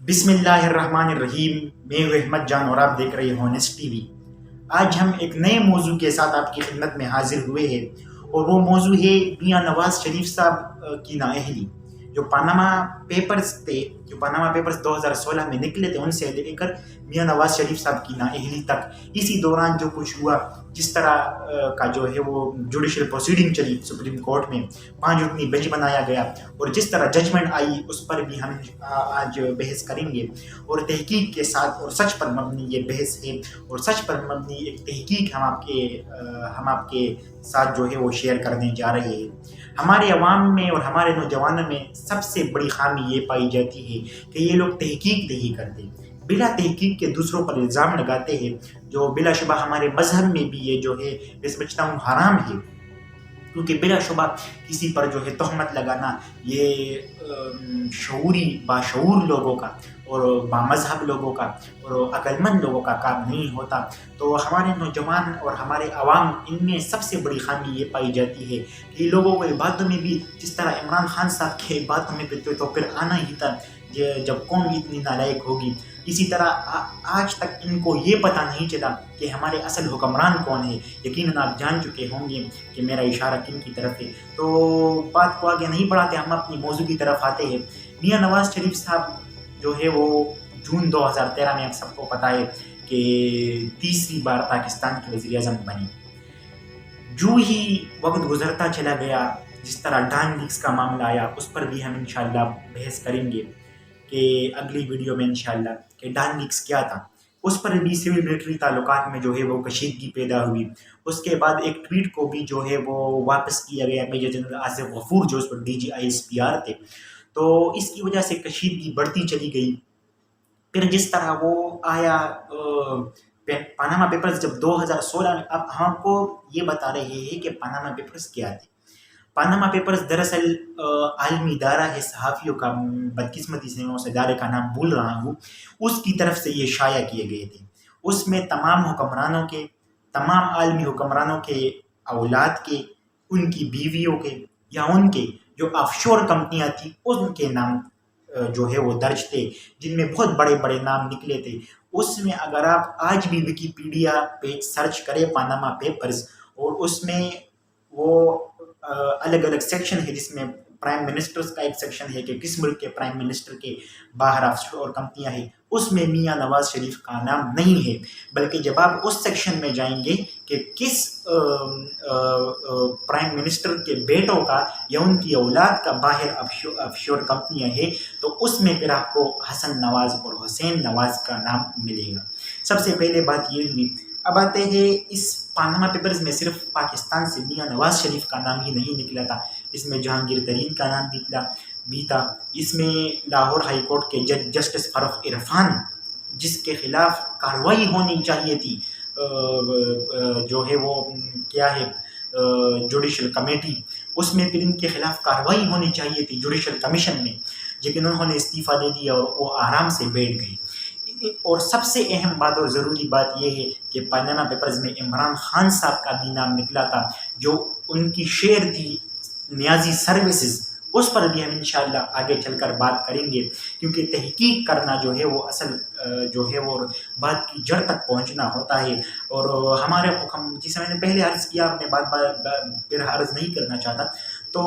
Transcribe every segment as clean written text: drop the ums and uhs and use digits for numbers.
بسم اللہ الرحمن الرحیم، میں ہوں احمد جان اور آپ دیکھ رہے ہیں ہونیسٹ ٹی وی۔ آج ہم ایک نئے موضوع کے ساتھ آپ کی خدمت میں حاضر ہوئے ہیں، اور وہ موضوع ہے میاں نواز شریف صاحب کی نااہلی۔ جو پاناما پیپرز تھے، جو پاناما پیپرز 2016 میں نکلے تھے، ان سے لے کر میاں نواز شریف صاحب کی نااہلی تک، اسی دوران جو کچھ ہوا، جس طرح کا جو ہے وہ جوڈیشل پروسیڈنگ چلی سپریم کورٹ میں، 5 رکنی بینچ بنایا گیا، اور جس طرح ججمنٹ آئی اس پر بھی ہم آج بحث کریں گے۔ اور تحقیق کے ساتھ اور سچ پر مبنی یہ بحث ہے، اور سچ پر مبنی ایک تحقیق ہم آپ کے ساتھ جو ہے وہ شیئر کرنے جا رہے ہیں۔ ہمارے عوام میں اور ہمارے نوجوانوں میں سب سے بڑی خامی یہ پائی جاتی ہے کہ یہ لوگ تحقیق نہیں کرتے، بلا تحقیق کے دوسروں پر الزام لگاتے ہیں، جو بلا شبہ ہمارے مذہب میں بھی یہ جو ہے میں سمجھتا ہوں حرام ہے، کیونکہ بلا شبہ کسی پر جو ہے تہمت لگانا یہ شعوری باشعور لوگوں کا اور بامذہب لوگوں کا اور عقل مند لوگوں کا کام نہیں ہوتا۔ تو ہمارے نوجوان اور ہمارے عوام، ان میں سب سے بڑی خامی یہ پائی جاتی ہے کہ لوگوں کو باتوں میں بھی، جس طرح عمران خان صاحب کے باتوں میں بھی تو پھر آنا ہی تھا جب قوم اتنی نالائق ہوگی، اسی طرح آج تک ان کو یہ پتہ نہیں چلا کہ ہمارے اصل حکمران کون ہے۔ یقیناً آپ جان چکے ہوں گے کہ میرا اشارہ کن کی طرف ہے۔ تو بات کو آگے نہیں بڑھاتے، ہم اپنی موضوع کی طرف آتے ہیں۔ میاں نواز شریف صاحب جو ہے وہ جون 2013 میں آپ سب کو پتہ ہے کہ تیسری بار پاکستان کے وزیر اعظم بنے۔ جو ہی وقت گزرتا چلا گیا، جس طرح ڈان لیکس کا معاملہ آیا، اس پر بھی ہم انشاءاللہ بحث کریں گے کہ اگلی ویڈیو میں انشاءاللہ کہ ڈان لیکس کیا تھا۔ اس پر بھی سول ملٹری تعلقات میں جو ہے وہ کشیدگی پیدا ہوئی۔ اس کے بعد ایک ٹویٹ کو بھی جو ہے وہ واپس کیا گیا میجر جنرل آصف غفور، جو اس پر DGISPR تھے، تو اس کی وجہ سے کشیدگی بڑھتی چلی گئی۔ پھر جس طرح وہ آیا پاناما پیپرز جب 2016 میں، اب ہم کو یہ بتا رہے ہیں کہ پاناما پیپرز کیا تھے۔ پاناما پیپرز دراصل عالمی ادارہ ہے صحافیوں کا، بدقسمتی سے میں اس ادارے کا نام بھول رہا ہوں، اس کی طرف سے یہ شائع کیے گئے تھے۔ اس میں تمام حکمرانوں کے، تمام عالمی حکمرانوں کے اولاد کے، ان کی بیویوں کے، یا ان کے جو آف شور کمپنیاں تھیں ان کے نام جو ہے وہ درج تھے، جن میں بہت بڑے بڑے نام نکلے تھے۔ اس میں اگر آپ آج بھی ویکیپیڈیا پہ سرچ کریں پاناما پیپرز، اور اس میں وہ الگ الگ سیکشن ہے، جس میں پرائم منسٹرز کا ایک سیکشن ہے کہ کس ملک کے پرائم منسٹر کے باہر آف شور کمپنیاں ہیں، اس میں میاں نواز شریف کا نام نہیں ہے، بلکہ جب آپ اس سیکشن میں جائیں گے کہ کس پرائم منسٹر کے بیٹوں کا یا ان کی اولاد کا باہر آف شور کمپنیاں ہیں، تو اس میں پھر آپ کو حسن نواز اور حسین نواز کا نام ملے گا۔ سب سے پہلے بات یہ ہوئی۔ اب آتے ہیں اس پاناما پیپرز میں صرف پاکستان سے میاں نواز شریف کا نام ہی نہیں نکلا تھا، اس میں جہانگیر ترین کا نام بھی تھا۔ اس میں لاہور ہائی کورٹ کے جج جسٹس فاروق عرفان، جس کے خلاف کارروائی ہونی چاہیے تھی، جو ہے وہ کیا ہے جوڈیشل کمیٹی، اس میں پھر ان کے خلاف کارروائی ہونی چاہیے تھی جوڈیشل کمیشن میں، لیکن انہوں نے استعفیٰ دے دیا اور وہ آرام سے بیٹھ گئی۔ اور سب سے اہم بات اور ضروری بات یہ ہے کہ پاناما پیپرز میں عمران خان صاحب کا بھی نام نکلا تھا، جو ان کی شیئر تھی نیازی سروسز، اس پر بھی ہم انشاءاللہ آگے چل کر بات کریں گے، کیونکہ تحقیق کرنا جو ہے وہ اصل جو ہے وہ بات کی جڑ تک پہنچنا ہوتا ہے۔ اور ہمارے حکم، جسے میں نے پہلے عرض کیا، میں بات پھر عرض نہیں کرنا چاہتا، تو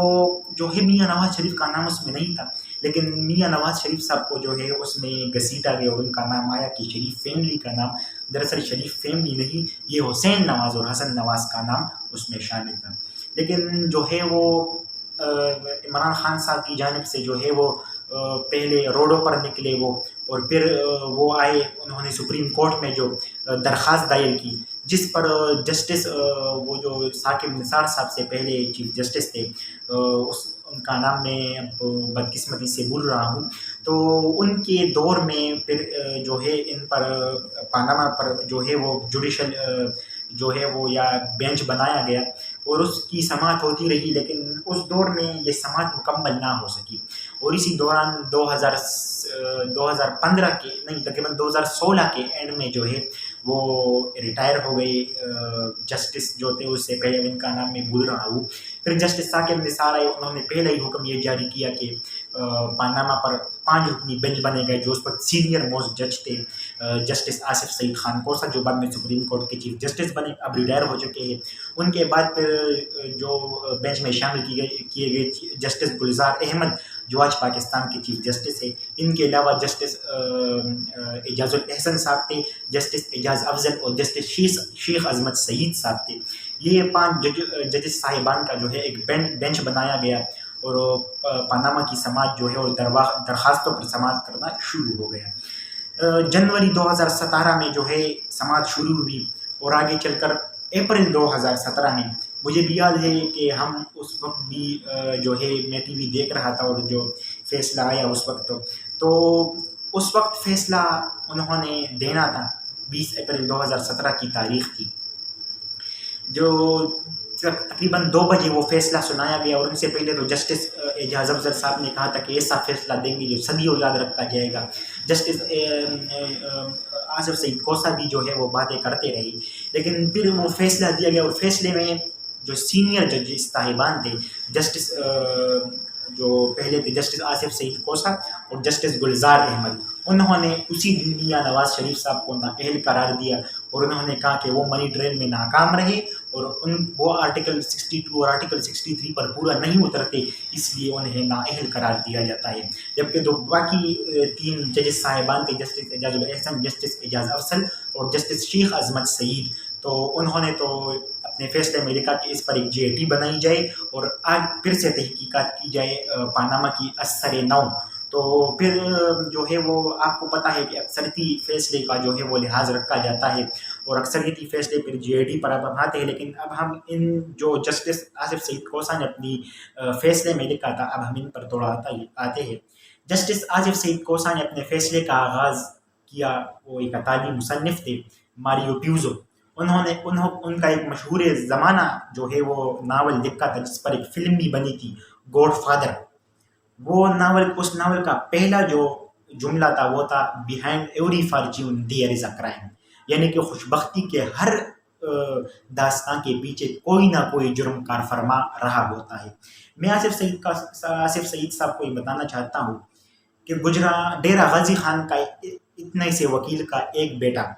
جو ہے میاں نواز شریف کا نام اس میں نہیں تھا، لیکن میاں نواز شریف صاحب کو جو ہے اس میں گھسیٹا گیا اور ان کا نام آیا کہ شریف فیملی کا نام۔ دراصل شریف فیملی نہیں، یہ حسین نواز اور حسن نواز کا نام اس میں شامل تھا۔ لیکن جو ہے وہ عمران خان صاحب کی جانب سے جو ہے وہ پہلے روڈوں پر نکلے وہ، اور پھر وہ آئے، انہوں نے سپریم کورٹ میں جو درخواست دائر کی، جس پر جسٹس وہ جو ثاقب نثار صاحب سے پہلے چیف جسٹس تھے، ان کا نام میں بدقسمتی سے بھول رہا ہوں، تو ان کے دور میں پھر جو ہے ان پر پاناما پر جو ہے وہ جوڈیشل جو ہے وہ یا بینچ بنایا گیا، اور اس کی سماعت ہوتی رہی، لیکن اس دور میں یہ سماعت مکمل نہ ہو سکی، اور اسی دوران 2015 کے نہیں، تقریباً 2016 کے اینڈ میں جو ہے وہ ریٹائر ہو گئے جسٹس جو تھے، اس سے پہلے ان کا نام میں بھول رہا ہوں. پھر جسٹس ثاقب نثار آئے، انہوں نے پہلا ہی حکم یہ جاری کیا کہ پاناما پر 5 رکنی بینچ بنے گئے، جو اس وقت سینئر موسٹ جج تھے جسٹس آصف سعید خان کوسا، جو بعد میں سپریم کورٹ کے چیف جسٹس بنے، اب ریٹائر ہو چکے ہیں. ان کے بعد پھر جو بینچ میں شامل کیے گئے جسٹس گلزار احمد، جو آج پاکستان کے چیف جسٹس ہے. ان کے علاوہ جسٹس اعجاز الاحسن صاحب تھے، جسٹس اعجاز افضل اور جسٹس شیخ عظمت سعید صاحب تھے. یہ 5 ججز صاحبان کا جو ہے ایک بینچ بنایا گیا، اور پاناما کی سماعت جو ہے اور درخواستوں پر سماعت کرنا شروع ہو گیا. جنوری 2017 میں جو ہے سماعت شروع ہوئی، اور آگے چل کر اپریل 2017 میں مجھے بھی یاد ہے کہ ہم اس وقت بھی جو ہے میں ٹی وی دیکھ رہا تھا، اور جو فیصلہ آیا اس وقت تو اس وقت فیصلہ انہوں نے دینا تھا. 20 اپریل 2017 کی تاریخ تھی، جو تقریباً 2 بجے وہ فیصلہ سنایا گیا. اور ان سے پہلے تو جسٹس اعجاز افضل صاحب نے کہا تھا کہ ایسا فیصلہ دیں گے جو صدیوں یاد رکھا جائے گا. جسٹس آصف سعید کوسا بھی جو ہے وہ باتیں کرتے رہی، لیکن پھر وہ فیصلہ دیا گیا. اور فیصلے میں جو سینئر ججز صاحبان تھے، جسٹس جو پہلے تھے جسٹس آصف سعید کوسا اور جسٹس گلزار احمد، انہوں نے اسی دن میاں نواز شریف صاحب کو نااہل قرار دیا، اور انہوں نے کہا کہ وہ منی ٹرین میں ناکام رہے، اور وہ آرٹیکل 62 اور آرٹیکل 63 پر پورا نہیں اترتے، اس لیے انہیں نااہل قرار دیا جاتا ہے. جبکہ جو باقی 3 ججز صاحبان تھے، جسٹس اعجاز الاحسن، جسٹس اعجاز افضل اور جسٹس شیخ عظمت سعید، تو انہوں نے تو اپنے فیصلے میں لکھا کہ اس پر ایک JIT بنائی جائے اور آج پھر سے تحقیقات کی جائے پاناما کی اثر نو. تو پھر جو ہے وہ آپ کو پتہ ہے کہ اکثریتی فیصلے کا جو ہے وہ لحاظ رکھا جاتا ہے، اور اکثریتی فیصلے پھر JIT پر اب آتے ہیں. لیکن اب ہم ان جو جسٹس آصف سعید کوسا نے اپنی فیصلے میں لکھا تھا، اب ہم ان پر تھوڑا آتے ہیں. جسٹس آصف سعید کوسا نے اپنے فیصلے کا آغاز کیا، وہ ایک اطالوی مصنف تھے ماریو پیوزو. ان کا ایک مشہور زمانہ جو ہے وہ ناول لکھا تھا، جس پر ایک فلم بھی بنی تھی، گوڈ فادر. اس ناول کا پہلا جو جملہ تھا وہ تھا behind every Fortune there is a crime, یعنی کہ خوشبختی کے ہر داستان کے پیچھے کوئی نہ کوئی جرم کار فرما رہا ہوتا ہے. میں آصف سعید صاحب کو یہ بتانا چاہتا ہوں کہ گجرا ڈیرہ غازی خان کا اتنے سے وکیل کا ایک بیٹا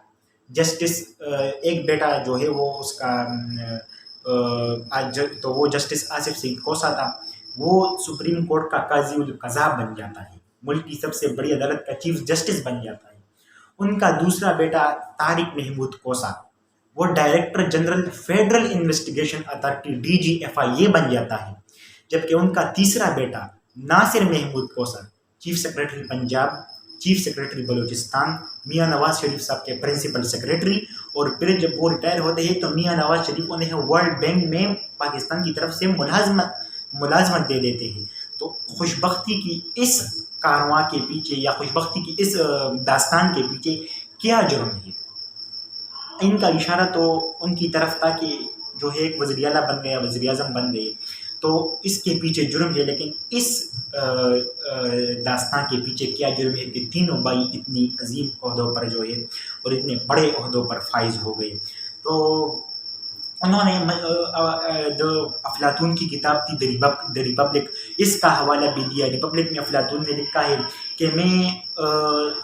جو ہے وہ اس کا تو وہ جسٹس آصف سعید کوسا تھا. وہ سپریم کورٹ کا قاضی القضاء بن جاتا ہے، ملک کی سب سے بڑی عدالت کا چیف جسٹس بن جاتا ہے. ان کا دوسرا بیٹا طارق محمود کوسا، وہ director general federal investigation authority DGFIA بن جاتا ہے. جبکہ ان کا تیسرا بیٹا ناصر Mahmood Khosa, chief secretary Punjab, chief secretary Balochistan, Mian Nawaz Sharif صاحب کے پرنسپل سیکرٹری. اور پھر جب وہ ریٹائر ہوتے ہیں تو میاں نواز شریف انہیں ورلڈ بینک میں پاکستان کی طرف سے ملازمت دے دیتے ہیں. تو خوشبختی کی اس کارواں کے پیچھے یا خوشبختی کی اس داستان کے پیچھے کیا جرم ہے؟ ان کا اشارہ تو ان کی طرف تھا کہ جو ہے ایک وزیر اعلیٰ بن گیا، وزیر اعظم بن گئے، تو اس کے پیچھے جرم ہے. لیکن اس داستان کے پیچھے کیا جرم ہے کہ تینوں بھائی اتنی عظیم عہدوں پر جو ہے اور اتنے بڑے عہدوں پر فائز ہو گئے. تو انہوں نے جو افلاطون کی کتاب تھی دی ریپبلک، اس کا حوالہ بھی دیا. ریپبلک میں افلاطون نے لکھا ہے کہ میں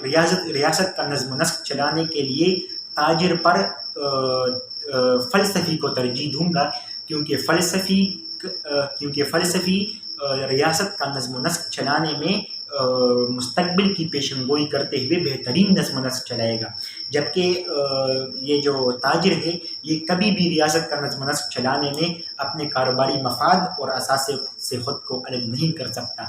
ریاست کا نظم و نسق چلانے کے لیے تاجر پر فلسفی کو ترجیح دوں گا، کیونکہ فلسفی ریاست کا نظم و نسق چلانے میں مستقبل کی پیشن گوئی کرتے ہوئے بہترین نظم و نسق چلائے گا. جبکہ یہ جو تاجر ہے یہ کبھی بھی ریاست کا نظم و نسق چلانے میں اپنے کاروباری مفاد اور اثاثے سے خود کو الگ نہیں کر سکتا.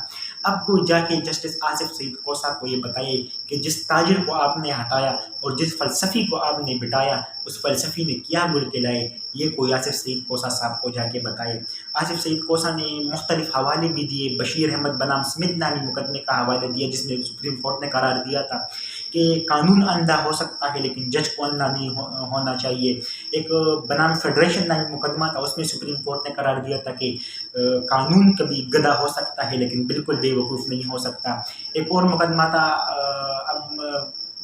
اب کوئی جا کے جسٹس آصف سعید کوسا کو یہ بتائے کہ جس تاجر کو آپ نے ہٹایا اور جس فلسفی کو آپ نے بٹایا، اس فلسفی نے کیا گل کے لائے، یہ کوئی آصف سعید کوسا صاحب کو جا کے بتائے. آصف سعید کوسا نے مختلف حوالے بھی دیے. بشیر احمد بنام سمتھ نامی مقدمے کا حوالہ دیا، جس میں سپریم کورٹ نے قرار دیا تھا کہ قانون اندھا ہو سکتا ہے لیکن جج کو اندھا نہیں ہونا چاہیے. ایک بنام فیڈریشن نامی مقدمہ تھا، اس میں سپریم کورٹ نے قرار دیا تھا کہ قانون کبھی گدھا ہو سکتا ہے لیکن بالکل بے وقوف نہیں ہو سکتا. ایک اور مقدمہ تھا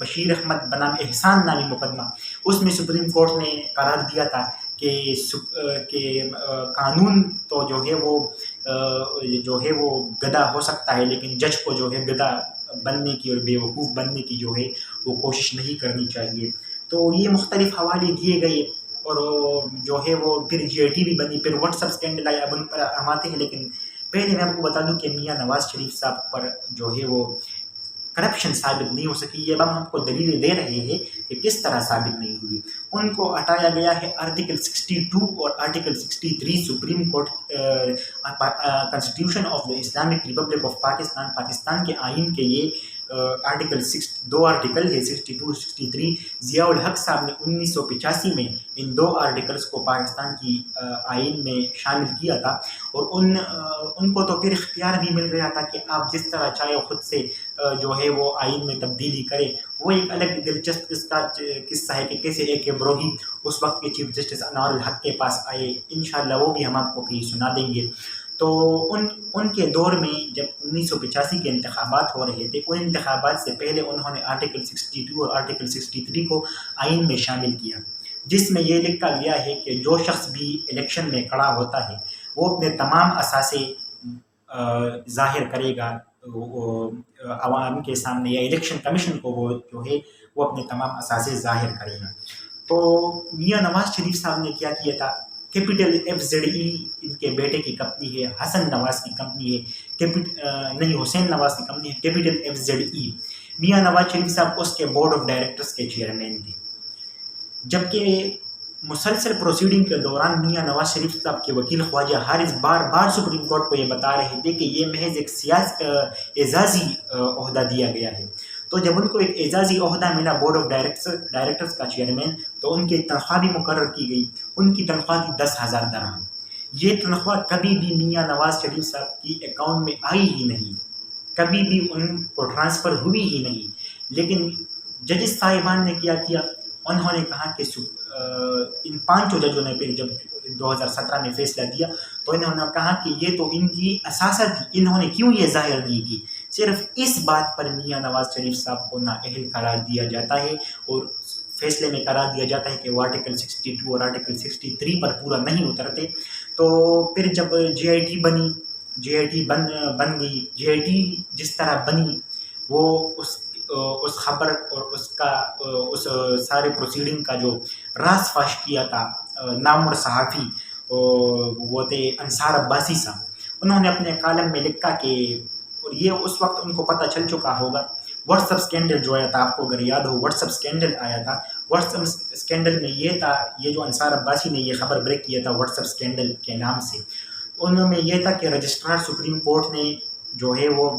بشیر احمد بنام احسان نامی مقدمہ، اس میں سپریم کورٹ نے قرار دیا تھا کہ قانون تو جو ہے وہ گدھا ہو سکتا ہے، لیکن جج کو جو ہے گدھا بننے کی اور بیوقوف بننے کی جو ہے وہ کوشش نہیں کرنی چاہیے۔ تو یہ مختلف حوالے دیے گئے، اور جو ہے وہ پھر جی آئی ٹی بھی بنی، پھر واٹس ایپ اسکینڈل آیا، اب ان پر ہم آتے ہیں۔ لیکن پہلے میں آپ کو بتا دوں کہ میاں نواز شریف صاحب پر جو ہے وہ کرپشن ثابت نہیں ہو سکی۔ یہ ہم آپ کو دلیلیں دے رہے ہیں کہ کس طرح ثابت نہیں ہوئی۔ ان کو ہٹایا گیا ہے آرٹیکل 62 اور article 63 supreme court constitution of the Islamic republic of Pakistan, Pakistan کے آئین کے یہ دو آرٹیکل ہے 62 63۔ ضیاء الحق صاحب نے 1985 میں ان دو آرٹیکلس کو پاکستان کی آئین میں شامل کیا تھا، اور ان کو تو پھر اختیار بھی مل گیا تھا کہ آپ جس طرح چاہے خود سے جو ہے وہ آئین میں تبدیلی کرے۔ وہ ایک الگ دلچسپ قصہ ہے کہ کیسے اے کے بروہی اس وقت کے چیف جسٹس انوار الحق کے پاس آئے، انشاءاللہ وہ بھی ہم آپ کو کہیں سنا دیں گے۔ تو ان کے دور میں جب 1985 کے انتخابات ہو رہے تھے، ان انتخابات سے پہلے انہوں نے آرٹیکل 62 اور آرٹیکل 63 کو آئین میں شامل کیا، جس میں یہ لکھا گیا ہے کہ جو شخص بھی الیکشن میں کھڑا ہوتا ہے وہ اپنے تمام اثاثے ظاہر کرے گا عوام کے سامنے، یا الیکشن کمیشن کو وہ جو ہے وہ اپنے تمام اثاثے ظاہر کرے گا۔ تو میاں نواز شریف صاحب نے کیا کیا تھا، کیپٹل FZE ان کے بیٹے کی کمپنی ہے، حسن نواز کی کمپنی ہے، حسین نواز کی کمپنی ہے کیپٹل FZE۔ میاں نواز شریف صاحب اس کے بورڈ آف ڈائریکٹرز کے چیئرمین تھے، جبکہ مسلسل پروسیڈنگ کے دوران میاں نواز شریف صاحب کے وکیل خواجہ حارث بار بار سپریم کورٹ کو یہ بتا رہے تھے کہ یہ محض ایک اعزازی عہدہ دیا گیا ہے۔ تو جب ان کو ایک اعزازی عہدہ ملا بورڈ آف ڈائریکٹرز کا چیئرمین، تو ان کی تنخواہ بھی مقرر کی گئی۔ ان کی تنخواہ تھی 10,000 درہم۔ یہ تنخواہ کبھی بھی میاں نواز شریف صاحب کی اکاؤنٹ میں آئی ہی نہیں، کبھی بھی ان کو ٹرانسفر ہوئی ہی نہیں۔ لیکن ججز صاحبان نے کیا کیا، انہوں نے کہا کہ ان 5 ججوں نے پھر جب 2017 میں فیصلہ دیا تو انہوں نے کہا کہ یہ تو ان کی اثاثہ تھی، انہوں نے کیوں یہ ظاہر نہیں کی۔ صرف اس بات پر میاں نواز شریف صاحب کو نااہل قرار دیا جاتا ہے، اور فیصلے میں قرار دیا جاتا ہے کہ وہ آرٹیکل 62 اور آرٹیکل 63 پر پورا نہیں اترتے۔ تو پھر جب جے آئی ٹی بن گئی، جے آئی ٹی جس طرح بنی، وہ اس خبر اور اس سارے پروسیڈنگ کا جو راز فاش کیا تھا نامور صحافی وہ تھے انصار عباسی صاحب۔ انہوں نے اپنے کالم میں لکھا کہ، اور یہ اس وقت ان کو پتہ چل چکا ہوگا، واٹس ایپ اسکینڈل جو آیا تھا، آپ کو اگر یاد ہو واٹس ایپ اسکینڈل آیا تھا، واٹس ایپ اسکینڈل میں یہ تھا، یہ جو انصار عباسی نے یہ خبر بریک کیا تھا واٹس ایپ اسکینڈل کے نام سے، ان میں یہ تھا کہ رجسٹرار سپریم کورٹ نے جو ہے وہ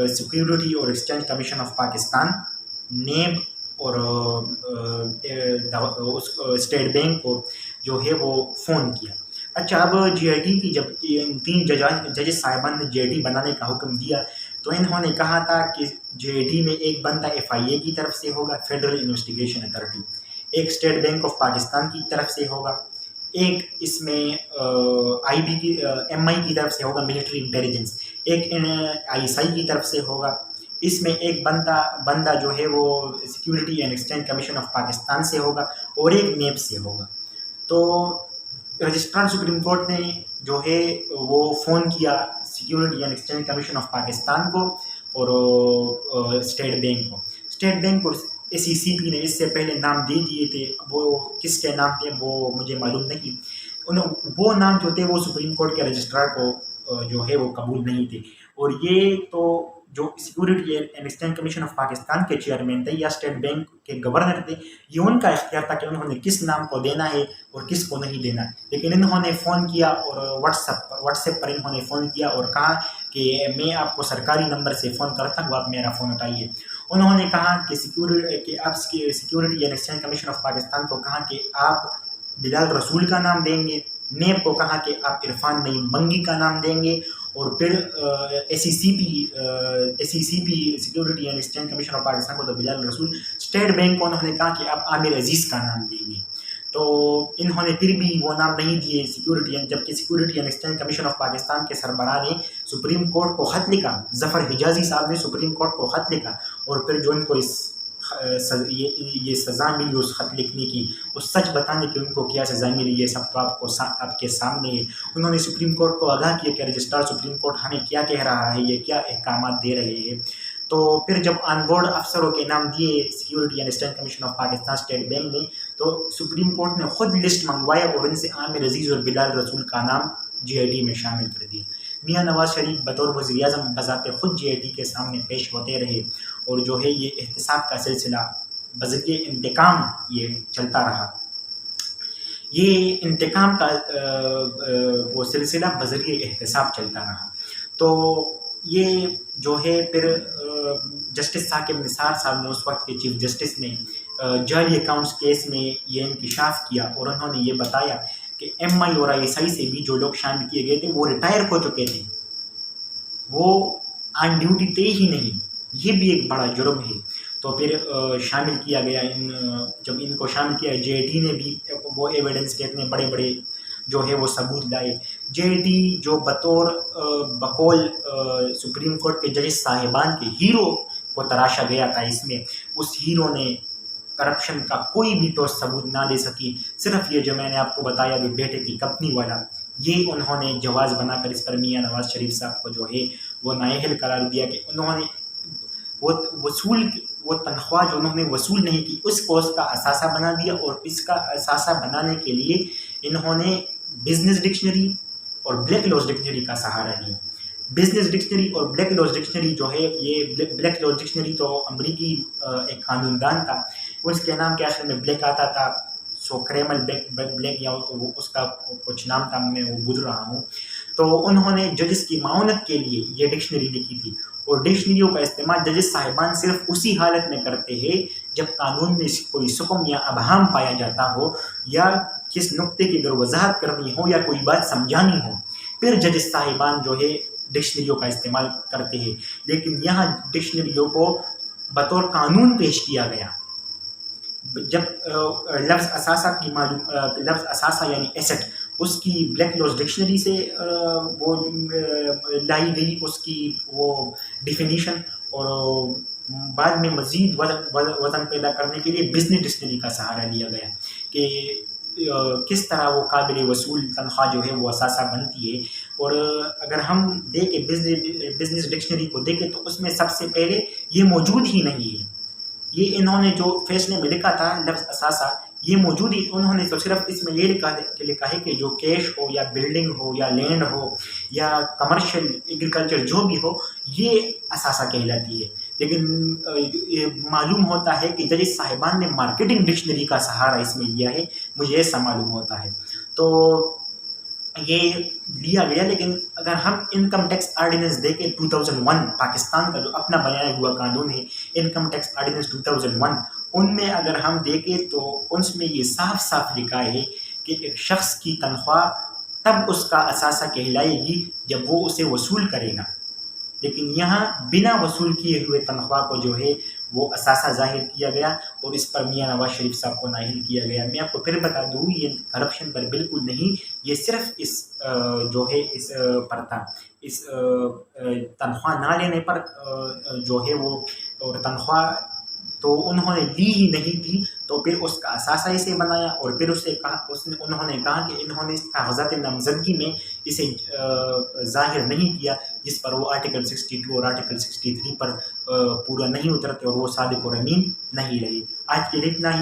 سیکیورٹی اور exchange commission of Pakistan, NAB اور اسٹیٹ بینک کو جو ہے وہ فون کیا۔ اچھا، اب جی آئی ٹی کی جب 3 ججز صاحبان نے جی آئی ٹی بنانے کا حکم دیا، تو انہوں نے کہا تھا کہ جے آئی ٹی میں ایک بندہ FIA کی طرف سے ہوگا، فیڈرل انویسٹیگیشن اتھارٹی، ایک اسٹیٹ بینک آف پاکستان کی طرف سے ہوگا، ایک اس میں IB کی MI کی طرف سے ہوگا، ملٹری انٹیلیجنس، ایک ISI کی طرف سے ہوگا، اس میں ایک بندہ جو ہے وہ security and exchange commission of Pakistan سے ہوگا، اور ایک نیب سے ہوگا۔ تو رجسٹرار سپریم کورٹ نے جو ہے وہ فون کیا security and exchange commission of Pakistan کو اور اسٹیٹ بینک کو۔ اسٹیٹ بینک اور SECP نے اس سے پہلے نام دے دیے تھے، وہ کس کے نام تھے وہ مجھے معلوم نہیں، وہ نام جو تھے وہ سپریم کورٹ کے رجسٹرار کو جو ہے وہ قبول نہیں تھے۔ اور یہ تو جو security and exchange commission of Pakistan کے چیئرمین تھے یا اسٹیٹ بینک کے گورنر تھے، یہ ان کا اختیار تھا کہ انہوں نے کس نام کو دینا ہے اور کس کو نہیں دینا۔ لیکن انہوں نے فون کیا، اور واٹس ایپ پر انہوں نے فون کیا اور کہا کہ میں آپ کو سرکاری نمبر سے فون کرتا ہوں، آپ میرا فون اٹھائیے۔ انہوں نے کہا کہ آپ security and exchange commission of Pakistan کو کہا کہ آپ بلال رسول کا نام دیں گے، نیب کو کہا کہ آپ عرفان نعیم منگی کا نام دیں گے، اور پھر SECP security and exchange commission of Pakistan کو تو بلال رسول، اسٹیٹ بینک کو انہوں نے کہا کہ آپ عامر عزیز کا نام دیں گے۔ تو انہوں نے پھر بھی وہ نام نہیں دیے جبکہ security and exchange commission of Pakistan کے سربراہ نے سپریم کورٹ کو خط لکھا، ظفر حجازی صاحب نے سپریم کورٹ کو خط لکھا، اور پھر جو ان کو اس یہ سزا ملی اس خط لکھنے کی، اس سچ بتانے کی ان کو کیا سزا ملی، یہ سب تو آپ کے سامنے ہے۔ انہوں نے سپریم کورٹ کو آگاہ کیا کہ رجسٹرار سپریم کورٹ ہمیں کیا کہہ رہا ہے، یہ کیا احکامات دے رہے ہیں۔ تو پھر جب آن بورڈ افسروں کے نام دیے security and exchange commission of Pakistan state bank نے، تو سپریم کورٹ نے خود لسٹ منگوایا اور ان سے عامر عزیز اور بلال رسول کا نام جی آئی ٹی میں شامل کر دیا۔ میاں نواز شریف بطور وزیر اعظم بذات خود جی آئی ٹی کے سامنے پیش ہوتے رہے، اور جو ہے یہ احتساب کا سلسلہ بذریعہ انتقام یہ چلتا رہا۔ یہ انتقام کا وہ سلسلہ بذریعہ احتساب چلتا رہا۔ تو یہ جو ہے پھر جسٹس ثاقب نثار صاحب نے، اس وقت کے چیف جسٹس نے، جعلی اکاؤنٹس کیس میں یہ انکشاف کیا، اور انہوں نے یہ بتایا کہ ایم آئی اور آئی ایس آئی سے بھی جو لوگ شامل کیے گئے تھے وہ ریٹائر ہو چکے تھے، وہ آن ڈیوٹی تھے ہی نہیں۔ یہ بھی ایک بڑا جرم ہے۔ تو پھر شامل کیا گیا، جب ان کو شامل کیا جے آئی ٹی نے بھی وہ ایویڈنس کے اتنے بڑے بڑے جو ہے وہ ثبوت لائے۔ جے آئی ٹی جو بقول سپریم کورٹ کے ججز صاحبان کے ہیرو کو تراشا گیا تھا، اس میں اس ہیرو نے کرپشن کا کوئی بھی ٹھوس ثبوت نہ دے سکی۔ صرف یہ جو میں نے آپ کو بتایا کہ بیٹے کی کمپنی والا، یہ انہوں نے جواز بنا کر اس پر میاں نواز شریف صاحب کو جو ہے وہ نااہل قرار دیا کہ انہوں نے وہ تنخواہ جو انہوں نے وصول نہیں کی اس کو اس کا اثاثہ بنا دیا، اور اس کا اثاثہ بنانے کے لیے انہوں نے بزنس ڈکشنری اور بلیک لاس ڈکشنری کا سہارا لیا۔ بزنس ڈکشنری اور بلیک لاس ڈکشنری جو ہے، یہ بلیک لاس ڈکشنری تو امریکی ایک قانون دان تھا، اس کے نام کے آخر میں بلیک آتا تھا، سو کریمل بلیک یا اس کا کچھ نام تھا، میں وہ بھول رہا ہوں۔ تو انہوں نے ججز کی معاونت کے لیے یہ ڈکشنری لکھی تھی، اور ڈکشنریوں کا استعمال ججز صاحبان صرف اسی حالت میں کرتے ہیں جب قانون میں کوئی سکم یا ابہام پایا جاتا ہو، یا کس نقطے کی اگر وضاحت کرنی ہو یا کوئی بات سمجھانی ہو، پھر ججز صاحبان جو ہے ڈکشنریوں کا استعمال کرتے ہیں۔ لیکن یہاں ڈکشنریوں کو بطور قانون پیش کیا گیا۔ جب لفظ اثاثہ یعنی ایسٹ، اس کی بلیک لاس ڈکشنری سے وہ لائی گئی اس کی وہ ڈیفینیشن، اور بعد میں مزید وزن پیدا کرنے کے لیے بزنس ڈکشنری کا سہارا لیا گیا کہ کس طرح وہ قابل وصول تنخواہ جو ہے وہ اثاثہ بنتی ہے۔ اور اگر ہم دیکھیں بزنس ڈکشنری کو دیکھیں تو اس میں سب سے پہلے یہ موجود ہی نہیں ہے۔ یہ انہوں نے جو فیصلے میں لکھا تھا لفظ اثاثہ، یہ موجود ہی، انہوں نے تو صرف اس میں یہ لکھا ہے کہ جو کیش ہو یا بلڈنگ ہو یا لینڈ ہو یا کمرشل ایگریکلچر جو بھی ہو، یہ اثاثہ کہلاتی ہے۔ لیکن یہ معلوم ہوتا ہے کہ ججز صاحبان نے مارکیٹنگ ڈکشنری کا سہارا اس میں لیا ہے، مجھے ایسا معلوم ہوتا ہے۔ تو یہ لیا گیا، لیکن اگر ہم انکم ٹیکس آرڈیننس دیکھیں 2001، پاکستان کا جو اپنا بنایا ہوا قانون ہے انکم ٹیکس آرڈیننس 2001، ان میں اگر ہم دیکھیں تو اس میں یہ صاف صاف لکھا ہے کہ ایک شخص کی تنخواہ تب اس کا اثاثہ کہلائے گی جب وہ اسے وصول کرے گا، لیکن یہاں بنا وصول کیے ہوئے تنخواہ کو جو ہے وہ اثاثہ ظاہر کیا گیا، اور اس پر میاں نواز شریف صاحب کو نااہل کیا گیا۔ میں آپ کو پھر بتا دوں، یہ کرپشن پر بالکل نہیں، یہ صرف اس جو ہے اس پر تھا، اس تنخواہ نہ لینے پر جو ہے وہ، اور تنخواہ تو انہوں نے لی ہی نہیں تھی، تو پھر اس کا اثاثہ اسے بنایا، اور پھر انہوں نے کہا کہ انہوں نے کاغذات نامزدگی میں اسے ظاہر نہیں کیا، جس پر وہ آرٹیکل 62 اور آرٹیکل 63 پر پورا نہیں اترتے، اور وہ صادق اور امین نہیں رہے۔ آج کے لیے اتنا ہی۔